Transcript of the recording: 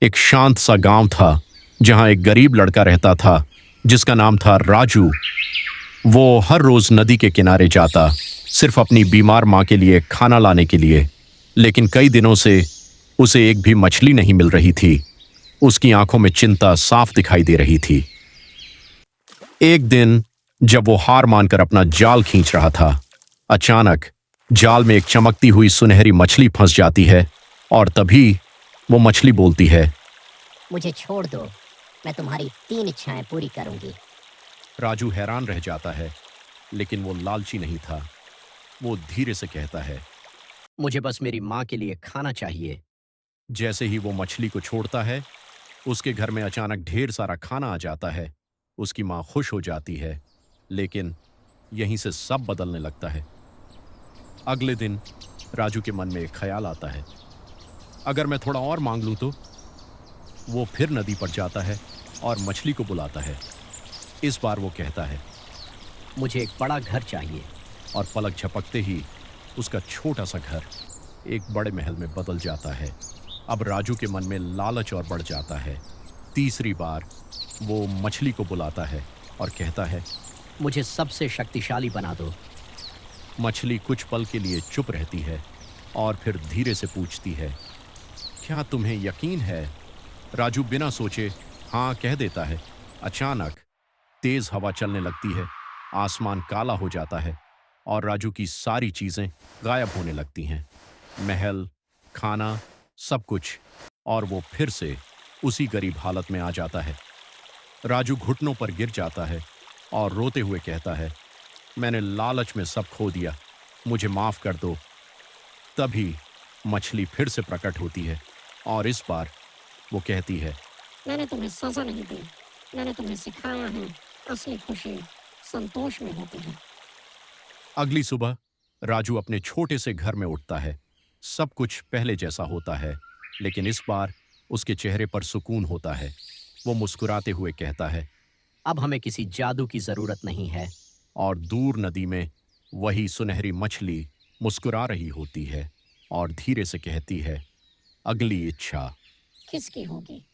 एक शांत सा गांव था जहां एक गरीब लड़का रहता था जिसका नाम था राजू। वो हर रोज नदी के किनारे जाता, सिर्फ अपनी बीमार माँ के लिए खाना लाने के लिए। लेकिन कई दिनों से उसे एक भी मछली नहीं मिल रही थी। उसकी आंखों में चिंता साफ दिखाई दे रही थी। एक दिन जब वो हार मानकर अपना जाल खींच रहा था, अचानक जाल में एक चमकती हुई सुनहरी मछली फंस जाती है और तभी वो मछली बोलती है। मुझे छोड़ दो, मैं तुम्हारी 3 इच्छाएं पूरी करूंगी। राजू हैरान रह जाता है, लेकिन वो लालची नहीं था। वो धीरे से कहता है, मुझे बस मेरी माँ के लिए खाना चाहिए। जैसे ही वो मछली को छोड़ता है, उसके घर में अचानक ढेर सारा खाना आ जाता है। उसकी माँ खुश हो जाती है, लेकिन यहीं से सब बदलने लगता है। अगले दिन राजू के मन में एक ख्याल आता है, अगर मैं थोड़ा और मांग लूं तो। वो फिर नदी पर जाता है और मछली को बुलाता है। इस बार वो कहता है, मुझे एक बड़ा घर चाहिए। और पलक झपकते ही उसका छोटा सा घर एक बड़े महल में बदल जाता है। अब राजू के मन में लालच और बढ़ जाता है। तीसरी बार वो मछली को बुलाता है और कहता है, मुझे सबसे शक्तिशाली बना दो। मछली कुछ पल के लिए चुप रहती है और फिर धीरे से पूछती है, क्या तुम्हें यकीन है? राजू बिना सोचे हाँ कह देता है। अचानक तेज हवा चलने लगती है, आसमान काला हो जाता है और राजू की सारी चीजें गायब होने लगती हैं। महल, खाना, सब कुछ। और वो फिर से उसी गरीब हालत में आ जाता है। राजू घुटनों पर गिर जाता है और रोते हुए कहता है, मैंने लालच में सब खो दिया, मुझे माफ कर दो। तभी मछली फिर से प्रकट होती है और इस बार वो कहती है, मैंने तुम्हें सजा नहीं दी, मैंने तुम्हें सिखाया है असली खुशी संतोष में होती है। अगली सुबह राजू अपने छोटे से घर में उठता है। सब कुछ पहले जैसा होता है, लेकिन इस बार उसके चेहरे पर सुकून होता है। वो मुस्कुराते हुए कहता है, अब हमें किसी जादू की जरूरत नहीं है। और दूर नदी में वही सुनहरी मछली मुस्कुरा रही होती है और धीरे से कहती है, अगली इच्छा। किसकी होगी?